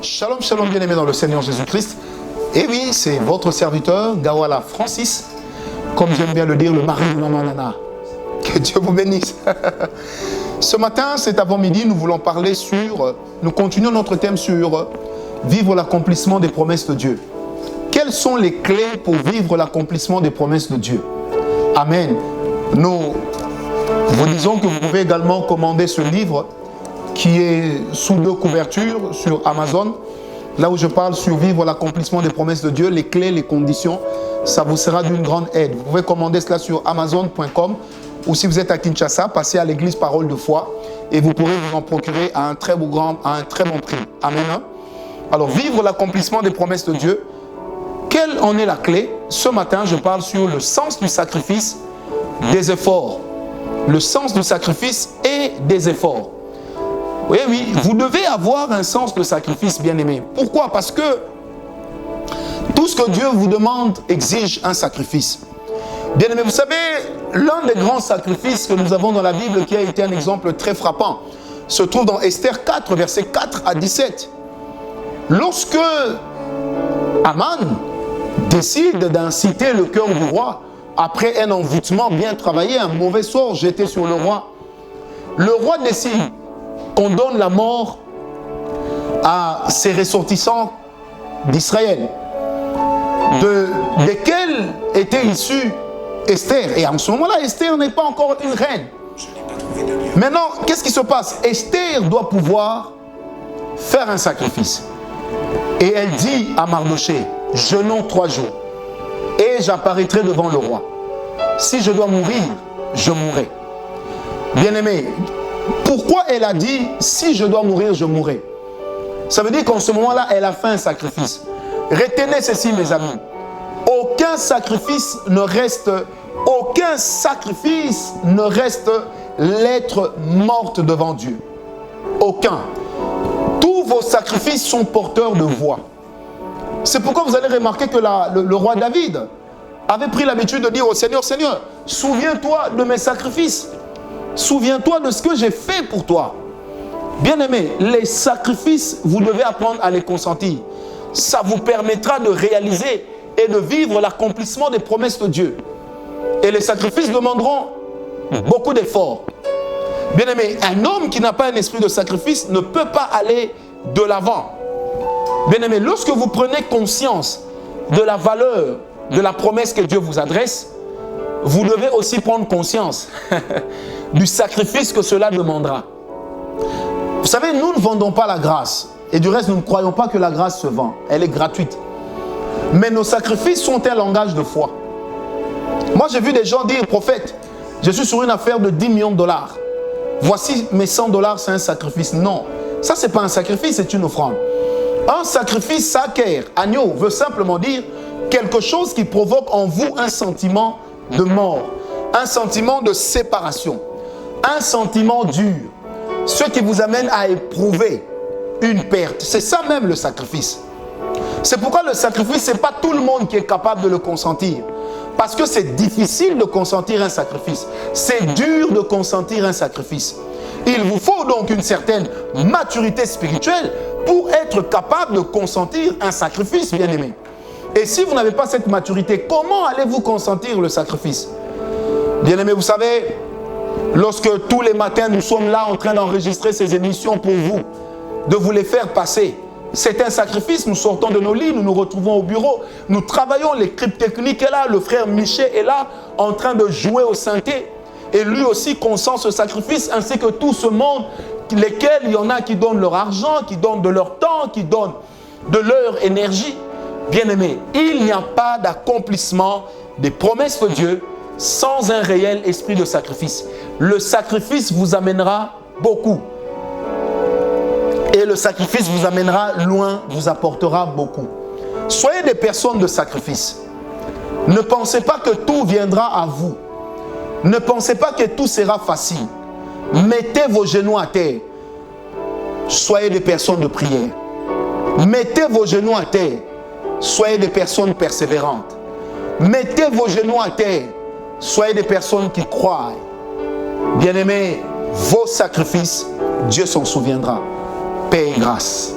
Shalom, shalom, bien-aimés dans le Seigneur Jésus-Christ. Et oui, c'est votre serviteur, Gawala Francis, comme j'aime bien le dire, le mari de Maman Nana. Que Dieu vous bénisse. Ce matin, cet avant-midi, nous voulons parler nous continuons notre thème sur vivre l'accomplissement des promesses de Dieu. Quelles sont les clés pour vivre l'accomplissement des promesses de Dieu? Amen. Nous vous disons que vous pouvez également commander ce livre qui est sous 2 couvertures sur Amazon, là où je parle sur vivre l'accomplissement des promesses de Dieu, les clés, les conditions. Ça vous sera d'une grande aide. Vous pouvez commander cela sur amazon.com ou si vous êtes à Kinshasa, passez à l'église Parole de Foi et vous pourrez vous en procurer à un très bon prix. Amen. Alors, vivre l'accomplissement des promesses de Dieu, quelle en est la clé? Ce matin, je parle sur le sens du sacrifice, des efforts. Le sens du sacrifice et des efforts. Oui, oui, vous devez avoir un sens de sacrifice, bien-aimé. Pourquoi? Parce que tout ce que Dieu vous demande exige un sacrifice. Bien-aimé, vous savez, l'un des grands sacrifices que nous avons dans la Bible, qui a été un exemple très frappant, se trouve dans Esther 4, versets 4 à 17. Lorsque Aman décide d'inciter le cœur du roi, après un envoûtement bien travaillé, un mauvais sort jeté sur le roi décide qu'on donne la mort à ses ressortissants d'Israël, desquels était issue Esther. Et en ce moment-là, Esther n'est pas encore une reine. Maintenant, qu'est-ce qui se passe? Esther doit pouvoir faire un sacrifice. Et elle dit à Mardochée, jeûnons 3 jours, et j'apparaîtrai devant le roi. Si je dois mourir, je mourrai. Bien-aimé, pourquoi elle a dit, si je dois mourir, je mourrai? Ça veut dire qu'en ce moment-là, elle a fait un sacrifice. Retenez ceci, mes amis. Aucun sacrifice ne reste l'être morte devant Dieu. Aucun. Tous vos sacrifices sont porteurs de voix. C'est pourquoi vous allez remarquer que le roi David avait pris l'habitude de dire au Seigneur, Seigneur, souviens-toi de mes sacrifices. Souviens-toi de ce que j'ai fait pour toi. Bien-aimé, les sacrifices, vous devez apprendre à les consentir. Ça vous permettra de réaliser et de vivre l'accomplissement des promesses de Dieu. Et les sacrifices demanderont beaucoup d'efforts. Bien-aimé, un homme qui n'a pas un esprit de sacrifice ne peut pas aller de l'avant. Bien-aimé, lorsque vous prenez conscience de la valeur de la promesse que Dieu vous adresse, vous devez aussi prendre conscience du sacrifice que cela demandera. Vous savez, nous ne vendons pas la grâce. Et du reste, nous ne croyons pas que la grâce se vend. Elle est gratuite. Mais nos sacrifices sont un langage de foi. Moi, j'ai vu des gens dire, prophète, je suis sur une affaire de 10 millions de dollars. Voici mes 100 dollars, c'est un sacrifice. Non, ça, ce n'est pas un sacrifice, c'est une offrande. Un sacrifice saker, agneau, veut simplement dire quelque chose qui provoque en vous un sentiment de mort, un sentiment de séparation, un sentiment dur, ce qui vous amène à éprouver une perte. C'est ça même le sacrifice. C'est pourquoi le sacrifice, ce n'est pas tout le monde qui est capable de le consentir. Parce que c'est difficile de consentir un sacrifice. C'est dur de consentir un sacrifice. Il vous faut donc une certaine maturité spirituelle pour être capable de consentir un sacrifice, bien-aimé. Et si vous n'avez pas cette maturité, comment allez-vous consentir le sacrifice? Bien-aimé, vous savez, lorsque tous les matins nous sommes là en train d'enregistrer ces émissions pour vous, de vous les faire passer, c'est un sacrifice. Nous sortons de nos lits, nous nous retrouvons au bureau, nous travaillons, l'équipe technique est là, le frère Michel est là en train de jouer au synthé. Et lui aussi consent ce sacrifice, ainsi que tout ce monde, lesquels il y en a qui donnent leur argent, qui donnent de leur temps, qui donnent de leur énergie. Bien-aimés, il n'y a pas d'accomplissement des promesses de Dieu sans un réel esprit de sacrifice. Le sacrifice vous amènera beaucoup. Et le sacrifice vous amènera loin, vous apportera beaucoup. Soyez des personnes de sacrifice. Ne pensez pas que tout viendra à vous. Ne pensez pas que tout sera facile. Mettez vos genoux à terre. Soyez des personnes de prière. Mettez vos genoux à terre. Soyez des personnes persévérantes. Mettez vos genoux à terre. Soyez des personnes qui croient. Bien-aimés, vos sacrifices, Dieu s'en souviendra. Paix et grâce.